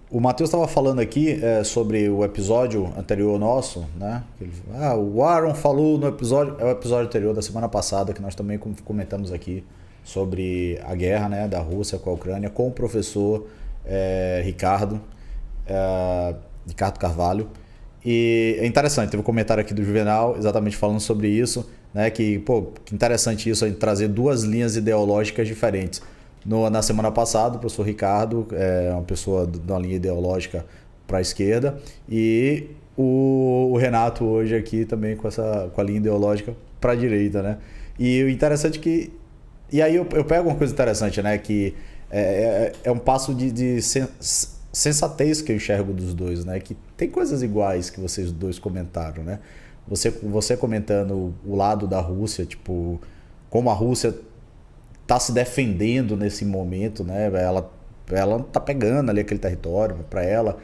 O Matheus estava falando aqui sobre o episódio anterior nosso, né? O Aaron falou no episódio, é o episódio anterior da semana passada, que nós também comentamos aqui sobre a guerra, né, da Rússia com a Ucrânia, com o professor Ricardo Carvalho. E é interessante, teve um comentário aqui do Juvenal exatamente falando sobre isso, né? Que interessante isso, trazer duas linhas ideológicas diferentes. Na semana passada, o professor Ricardo é uma pessoa de uma linha ideológica para a esquerda, e o Renato hoje aqui também com a linha ideológica para a direita, né? E o interessante que... E aí eu pego uma coisa interessante, né? Que é um passo de sensatez que eu enxergo dos dois, né? Que tem coisas iguais que vocês dois comentaram, né? Você comentando o lado da Rússia, tipo, como a Rússia está se defendendo nesse momento, né? Ela tá pegando ali aquele território para ela,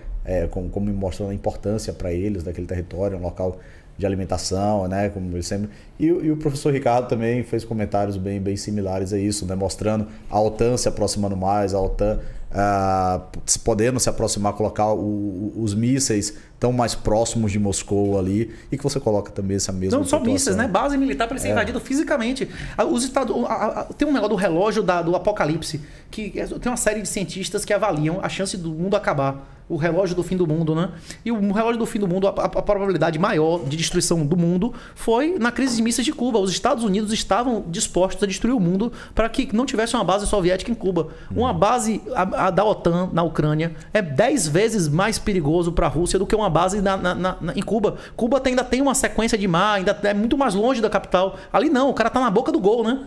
como mostrando a importância para eles daquele território, um local de alimentação, né? Como sempre. E o professor Ricardo também fez comentários bem similares a isso, né? Mostrando a OTAN se aproximando mais, a OTAN podendo se aproximar, colocar os mísseis tão mais próximos de Moscou ali, e que você coloca também essa mesma Não só mísseis, né? Base militar para ele ser invadido fisicamente. Tem um negócio do relógio do Apocalipse, que tem uma série de cientistas que avaliam a chance do mundo acabar. O relógio do fim do mundo, né? E o relógio do fim do mundo, a probabilidade maior de destruição do mundo foi na crise de mísseis de Cuba. Os Estados Unidos estavam dispostos a destruir o mundo para que não tivesse uma base soviética em Cuba. Uma base da OTAN na Ucrânia é 10 vezes mais perigoso para a Rússia do que uma base em Cuba. Cuba ainda tem uma sequência de mar, ainda é muito mais longe da capital. Ali não, o cara tá na boca do gol, né?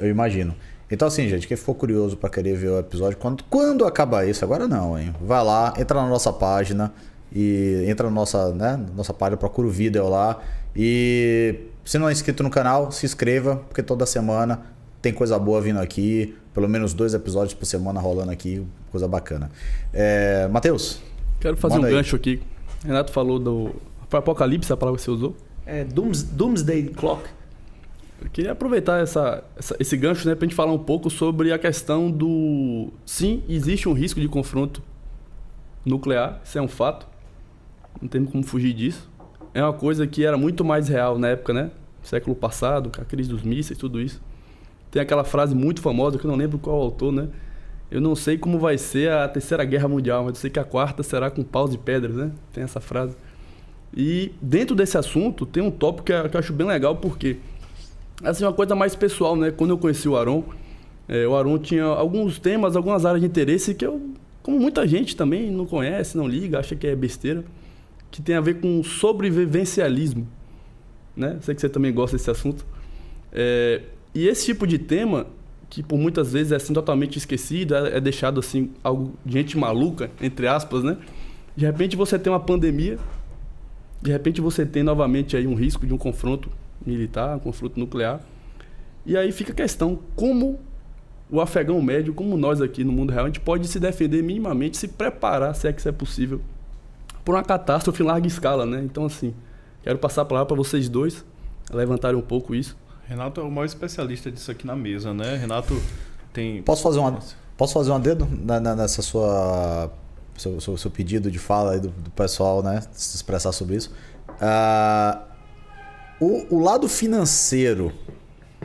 Eu imagino. Então assim, gente, quem ficou curioso para querer ver o episódio, quando acabar isso, agora não, hein? Vai lá, entra na nossa página e entra na nossa página, procura o vídeo lá, e se não é inscrito no canal, se inscreva, porque toda semana tem coisa boa vindo aqui, pelo menos 2 episódios por semana rolando aqui, coisa bacana. Matheus? Quero fazer um gancho aqui. Renato falou do Apocalipse, a palavra que você usou. Doomsday Clock. Eu queria aproveitar esse gancho, né, para a gente falar um pouco sobre a questão do... Sim, existe um risco de confronto nuclear, isso é um fato. Não tem como fugir disso. É uma coisa que era muito mais real na época, né? Século passado, com a crise dos mísseis, tudo isso. Tem aquela frase muito famosa, que eu não lembro qual autor, né? Eu não sei como vai ser a Terceira Guerra Mundial, mas eu sei que a quarta será com paus e pedras, né? Tem essa frase. E dentro desse assunto, tem um tópico que eu acho bem legal, porque... Assim, uma coisa mais pessoal, né? Quando eu conheci o Aaron tinha alguns temas, algumas áreas de interesse que eu, como muita gente também, não conhece, não liga, acha que é besteira, que tem a ver com sobrevivencialismo, né? Sei que você também gosta desse assunto. E esse tipo de tema, que por muitas vezes é assim totalmente esquecido, é deixado assim, algo de gente maluca, entre aspas, né? De repente você tem uma pandemia, de repente você tem novamente aí um risco de um confronto militar, um confronto nuclear. E aí fica a questão, como o afegão médio, como nós aqui no mundo real, a gente pode se defender minimamente, se preparar, se é que isso é possível, por uma catástrofe em larga escala, né? Então, assim, quero passar a palavra para vocês dois, levantarem um pouco isso. Renato é o maior especialista disso aqui na mesa, né? Renato tem... Posso fazer um dedo nessa seu pedido de fala aí do pessoal, né? Se expressar sobre isso. O lado financeiro,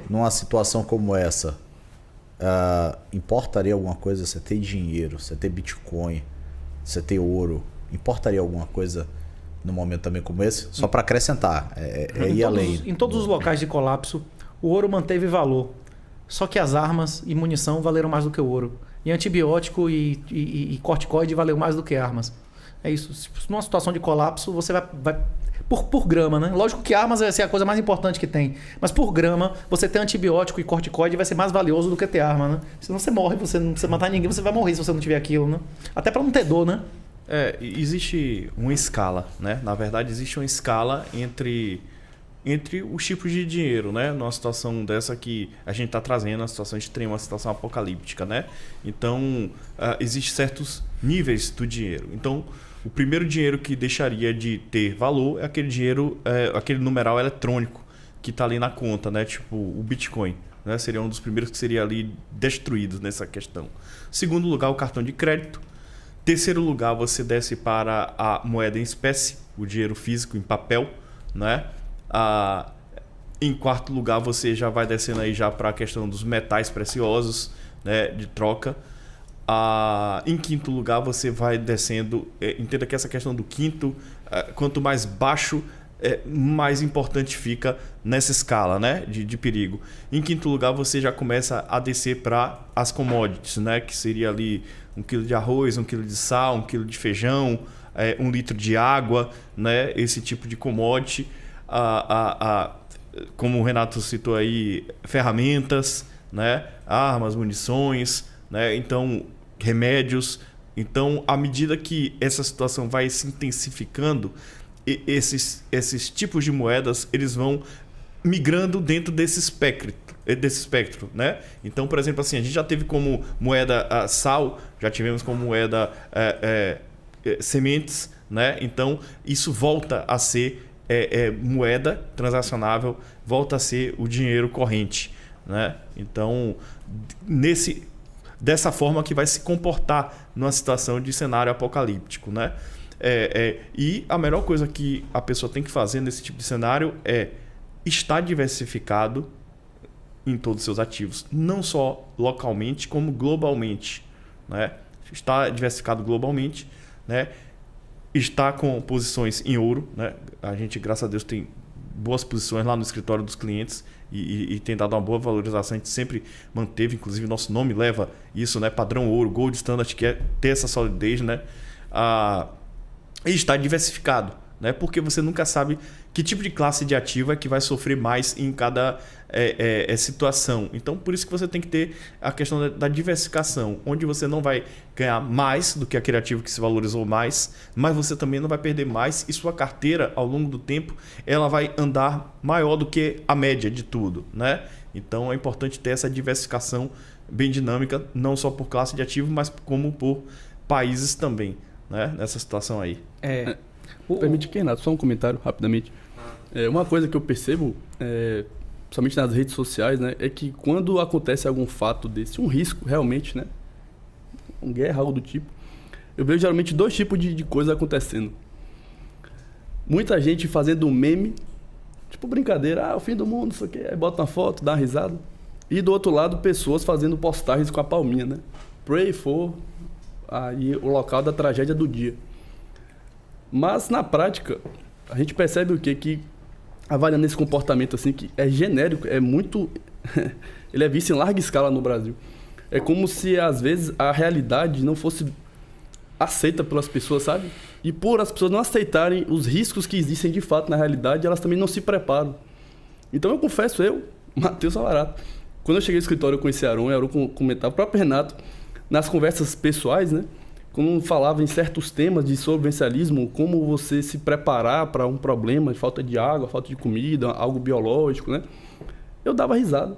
numa situação como essa, importaria alguma coisa? Você ter dinheiro, você ter Bitcoin, você ter ouro, importaria alguma coisa num momento também como esse? Só para acrescentar, ir além. Em todos os locais de colapso, o ouro manteve valor. Só que as armas e munição valeram mais do que o ouro. E antibiótico e corticoide valeu mais do que armas. É isso. Numa situação de colapso, você vai por grama, né? Lógico que armas vai ser a coisa mais importante que tem. Mas por grama, você ter antibiótico e corticoide vai ser mais valioso do que ter arma, né? Senão você morre, você não precisa matar ninguém, você vai morrer se você não tiver aquilo, né? Até para não ter dor, né? Existe uma escala, né? Na verdade, existe uma escala entre os tipos de dinheiro, né? Numa situação dessa que a gente está trazendo, uma situação extrema, uma situação apocalíptica, né? Então, existem certos níveis do dinheiro. Então, o primeiro dinheiro que deixaria de ter valor é aquele dinheiro, aquele numeral eletrônico que está ali na conta, né? Tipo o Bitcoin. né? Seria um dos primeiros que seria ali destruído nessa questão. Segundo lugar, o cartão de crédito. Terceiro lugar, você desce para a moeda em espécie, o dinheiro físico em papel, né? Em quarto lugar, você já vai descendo aí já para a questão dos metais preciosos, né? De troca. Em quinto lugar, você vai descendo. Entenda que essa questão do quinto, quanto mais baixo, mais importante fica nessa escala, né, de perigo. Em quinto lugar, você já começa a descer para as commodities, né, que seria ali 1 quilo de arroz, 1 quilo de sal, 1 quilo de feijão, 1 litro de água, né, esse tipo de commodity. Como o Renato citou aí, ferramentas, né, armas, munições, né, então remédios. Então, à medida que essa situação vai se intensificando, esses tipos de moedas eles vão migrando dentro desse espectro, né? Então, por exemplo, assim, a gente já teve como moeda sal, já tivemos como moeda sementes, né? Então, isso volta a ser moeda transacionável, volta a ser o dinheiro corrente, né? Então, dessa forma que vai se comportar numa situação de cenário apocalíptico, né? E a melhor coisa que a pessoa tem que fazer nesse tipo de cenário é estar diversificado em todos os seus ativos, não só localmente como globalmente, né? Estar diversificado globalmente, né? Estar com posições em ouro, né? A gente, graças a Deus, tem boas posições lá no escritório dos clientes e tem dado uma boa valorização. A gente sempre manteve, inclusive nosso nome leva isso, né? Padrão ouro, Gold Standard, que é ter essa solidez, né? E estar diversificado, né? Porque você nunca sabe que tipo de classe de ativo é que vai sofrer mais em cada situação. Então, por isso que você tem que ter a questão da diversificação, onde você não vai ganhar mais do que aquele ativo que se valorizou mais, mas você também não vai perder mais e sua carteira, ao longo do tempo, ela vai andar maior do que a média de tudo, né? Então, é importante ter essa diversificação bem dinâmica, não só por classe de ativo, mas como por países também, né? Nessa situação aí. Permite que, Renato, só um comentário rapidamente. Uma coisa que eu percebo, principalmente nas redes sociais, né, é que quando acontece algum fato desse, um risco realmente, né, uma guerra, algo do tipo, eu vejo geralmente 2 tipos de coisas acontecendo. Muita gente fazendo meme, tipo brincadeira, o fim do mundo, isso aqui, aí bota uma foto, dá uma risada. E do outro lado, pessoas fazendo postagens com a palminha, né? Pray for aí o local da tragédia do dia. Mas na prática, a gente percebe o quê? Que avaliando esse comportamento assim, que é genérico, é muito... ele é visto em larga escala no Brasil. É como se, às vezes, a realidade não fosse aceita pelas pessoas, sabe? E por as pessoas não aceitarem os riscos que existem de fato na realidade, elas também não se preparam. Então eu confesso, Matheus Savarato, quando eu cheguei no escritório eu conheci Aron, e Aron comentava, o próprio Renato, nas conversas pessoais, né? Quando falava em certos temas de sobrevivencialismo, como você se preparar para um problema de falta de água, falta de comida, algo biológico, né? Eu dava risada.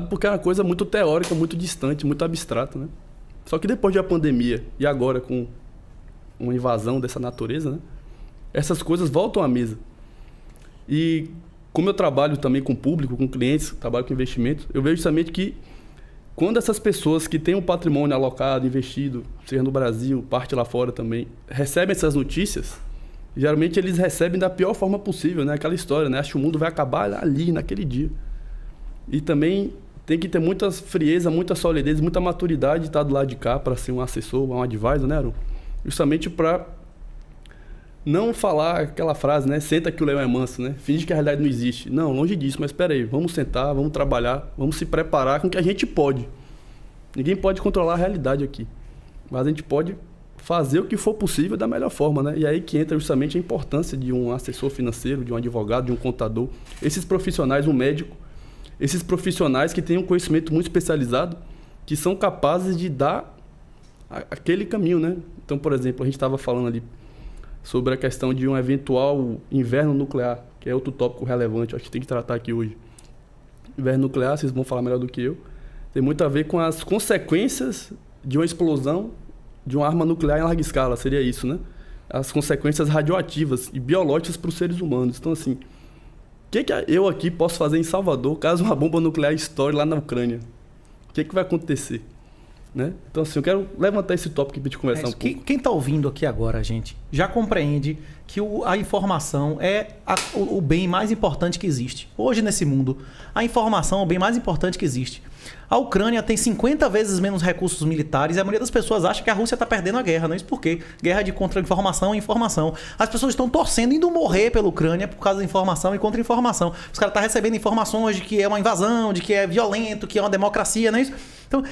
Porque era uma coisa muito teórica, muito distante, muito abstrata, né? Só que depois da pandemia e agora com uma invasão dessa natureza, né? Essas coisas voltam à mesa. E como eu trabalho também com público, com clientes, trabalho com investimento, eu vejo justamente que quando essas pessoas que têm um patrimônio alocado, investido, seja no Brasil, parte lá fora também, recebem essas notícias, geralmente eles recebem da pior forma possível, né? Aquela história, né? Acho que o mundo vai acabar ali, naquele dia. E também tem que ter muita frieza, muita solidez, muita maturidade de estar do lado de cá para ser um assessor, um advisor, né, Aron? Justamente para não falar aquela frase, né? Senta que o leão é manso, né? Finge que a realidade não existe. Não, longe disso, mas espera aí, vamos sentar, vamos trabalhar, vamos se preparar com o que a gente pode. Ninguém pode controlar a realidade aqui, mas a gente pode fazer o que for possível da melhor forma, né? E aí que entra justamente a importância de um assessor financeiro, de um advogado, de um contador. Esses profissionais, um médico, esses profissionais que têm um conhecimento muito especializado, que são capazes de dar aquele caminho, né? Então, por exemplo, a gente estava falando ali sobre a questão de um eventual inverno nuclear, que é outro tópico relevante, acho que tem que tratar aqui hoje. Inverno nuclear, vocês vão falar melhor do que eu, tem muito a ver com as consequências de uma explosão de uma arma nuclear em larga escala, seria isso, né? As consequências radioativas e biológicas para os seres humanos. Então, assim, que eu aqui posso fazer em Salvador caso uma bomba nuclear estoure lá na Ucrânia? O que vai acontecer? Né? Então, assim, eu quero levantar esse tópico para a gente conversar um pouco. Quem está ouvindo aqui agora, gente, já compreende que a informação é o bem mais importante que existe. Hoje, nesse mundo, a informação é o bem mais importante que existe. A Ucrânia tem 50 vezes menos recursos militares e a maioria das pessoas acha que a Rússia está perdendo a guerra. Não é isso por quê? Guerra de contra-informação é informação. As pessoas estão torcendo, indo morrer pela Ucrânia por causa da informação e contra-informação. Os caras estão recebendo informações de que é uma invasão, de que é violento, que é uma democracia, não é isso? Então,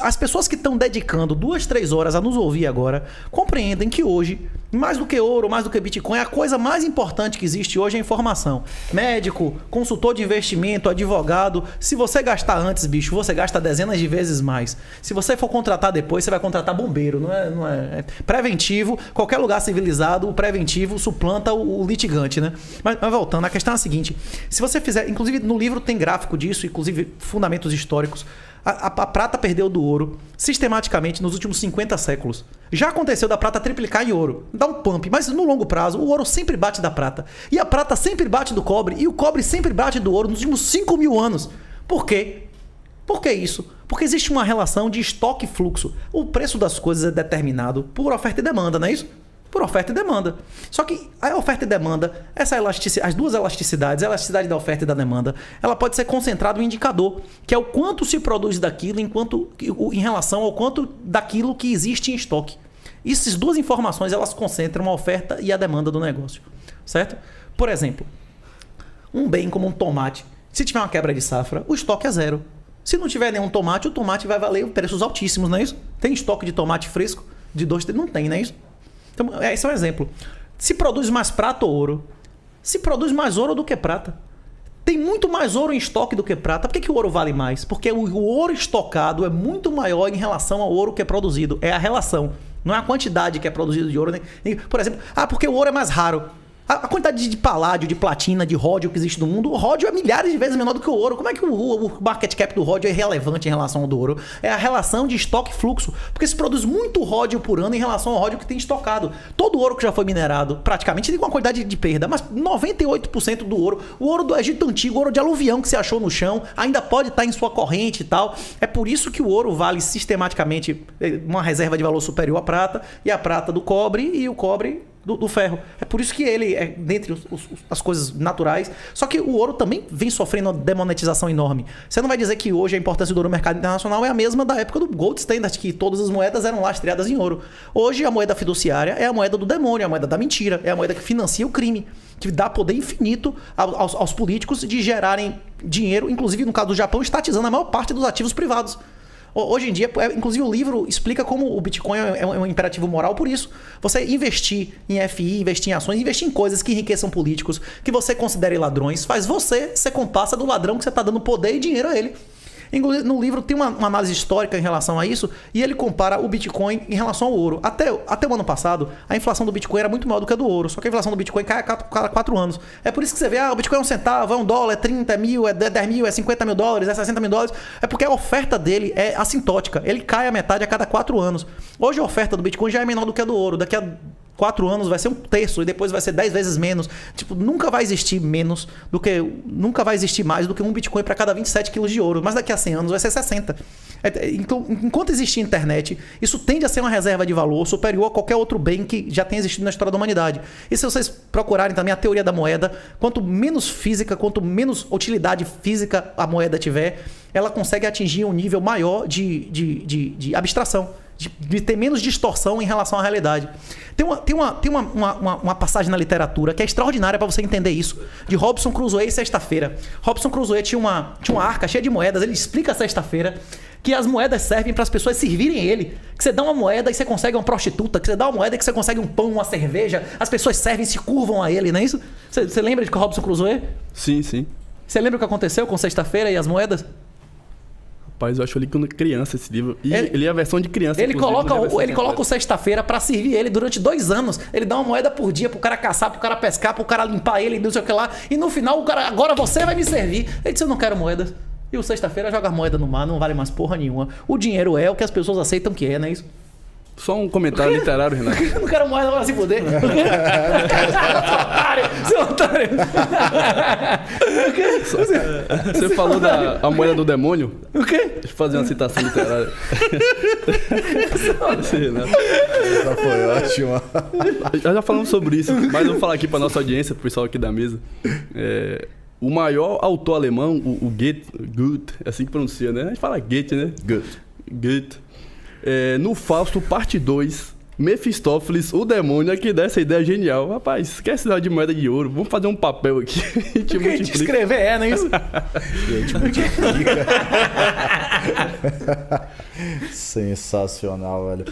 as pessoas que estão dedicando 2, 3 horas a nos ouvir agora, compreendem que hoje, mais do que ouro, mais do que Bitcoin, a coisa mais importante que existe hoje é a informação. Médico, consultor de investimento, advogado. Se você gastar antes, bicho, você gasta dezenas de vezes mais. Se você for contratar depois, você vai contratar bombeiro. Não é preventivo. Qualquer lugar civilizado, o preventivo suplanta o litigante, né? Mas voltando, a questão é a seguinte. Se você fizer... Inclusive, no livro tem gráfico disso, inclusive fundamentos históricos. A prata perdeu do ouro sistematicamente nos últimos 50 séculos. Já aconteceu da prata triplicar em ouro. Dá um pump, mas no longo prazo o ouro sempre bate da prata. E a prata sempre bate do cobre. E o cobre sempre bate do ouro nos últimos 5.000 anos. Por quê? Por que isso? Porque existe uma relação de estoque e fluxo. O preço das coisas é determinado por oferta e demanda, não é isso? Por oferta e demanda. Só que a oferta e demanda, as duas elasticidades, a elasticidade da oferta e da demanda, ela pode ser concentrada em um indicador, que é o quanto se produz daquilo em relação ao quanto daquilo que existe em estoque. Essas duas informações, elas concentram a oferta e a demanda do negócio. Certo? Por exemplo, um bem como um tomate, se tiver uma quebra de safra, o estoque é zero. Se não tiver nenhum tomate, o tomate vai valer preços altíssimos, não é isso? Tem estoque de tomate fresco? De 2, não tem, não é isso? Então, esse é um exemplo. Se produz mais prata ou ouro? Se produz mais ouro do que prata. Tem muito mais ouro em estoque do que prata. Por que o ouro vale mais? Porque o ouro estocado é muito maior em relação ao ouro que é produzido. É a relação. Não é a quantidade que é produzido de ouro. Por exemplo, porque o ouro é mais raro. A quantidade de paládio, de platina, de ródio que existe no mundo, o ródio é milhares de vezes menor do que o ouro. Como é que o market cap do ródio é relevante em relação ao do ouro? É a relação de estoque e fluxo. Porque se produz muito ródio por ano em relação ao ródio que tem estocado. Todo ouro que já foi minerado, praticamente, tem uma quantidade de perda, mas 98% do ouro, o ouro do Egito Antigo, o ouro de aluvião que se achou no chão, ainda pode estar em sua corrente e tal. É por isso que o ouro vale sistematicamente uma reserva de valor superior à prata, e a prata do cobre, e o cobre do ferro. É por isso que ele é dentre as coisas naturais. Só que o ouro também vem sofrendo uma demonetização enorme. Você não vai dizer que hoje a importância do ouro no mercado internacional é a mesma da época do Gold Standard, que todas as moedas eram lastreadas em ouro. Hoje a moeda fiduciária é a moeda do demônio, é a moeda da mentira, é a moeda que financia o crime, que dá poder infinito aos políticos de gerarem dinheiro, inclusive no caso do Japão, estatizando a maior parte dos ativos privados. Hoje em dia, inclusive o livro explica como o Bitcoin é um imperativo moral por isso. Você investir em FI, investir em ações, investir em coisas que enriqueçam políticos, que você considere ladrões, faz você ser comparsa do ladrão que você está dando poder e dinheiro a ele. No livro tem uma análise histórica em relação a isso, e ele compara o Bitcoin em relação ao ouro. Até o ano passado, a inflação do Bitcoin era muito maior do que a do ouro, só que a inflação do Bitcoin cai a cada 4 anos. É por isso que você vê, o Bitcoin é 1 centavo, é $1, é 30 mil, é 10 mil, é 50 mil dólares, é 60 mil dólares. É porque a oferta dele é assintótica, ele cai a metade a cada 4 anos. Hoje a oferta do Bitcoin já é menor do que a do ouro, daqui a 4 anos vai ser 1/3 e depois vai ser 10 vezes menos. Tipo, nunca vai existir mais do que um Bitcoin para cada 27 quilos de ouro. Mas daqui a 100 anos vai ser 60. Então, enquanto existir internet, isso tende a ser uma reserva de valor superior a qualquer outro bem que já tenha existido na história da humanidade. E se vocês procurarem também a teoria da moeda, quanto menos física, quanto menos utilidade física a moeda tiver, ela consegue atingir um nível maior de abstração. De ter menos distorção em relação à realidade. Tem uma passagem na literatura que é extraordinária para você entender isso, de Robinson Crusoe e Sexta-feira. Robinson Crusoe tinha uma arca cheia de moedas, ele explica a Sexta-feira que as moedas servem para as pessoas servirem ele. Que você dá uma moeda e você consegue uma prostituta, que você dá uma moeda e você consegue um pão, uma cerveja, as pessoas servem e se curvam a ele, não é isso? Você lembra de Robinson Crusoe? Sim, sim. Você lembra o que aconteceu com Sexta-feira e as moedas? Rapaz, eu acho ali quando criança esse livro. E ele é a versão de criança. Ele coloca o Sexta-feira pra servir ele durante 2 anos. Ele dá uma moeda por dia pro cara caçar, pro cara pescar, pro cara limpar ele, não sei o que lá. E no final o cara, agora você vai me servir. Ele disse, eu não quero moedas. E o Sexta-feira joga moeda no mar, não vale mais porra nenhuma. O dinheiro é o que as pessoas aceitam que é, não é isso? Só um comentário literário, Renato. Eu não quero mais, agora se fuder. Seu otário! Você falou da a moeda do demônio? O quê? Deixa eu fazer uma citação literária. Esse Renato. Essa foi ótima. Já falamos sobre isso, mas eu vou falar aqui para nossa audiência, pro pessoal aqui da mesa. O maior autor alemão, o Goethe, é assim que pronuncia, né? A gente fala Goethe, né? Goethe. No Fausto, parte 2, Mefistófeles, o demônio, é que dá essa ideia genial. Rapaz, esquece de moeda de ouro, vamos fazer um papel aqui. A gente O que a gente escrever não é isso? E a gente multiplica. Sensacional, velho.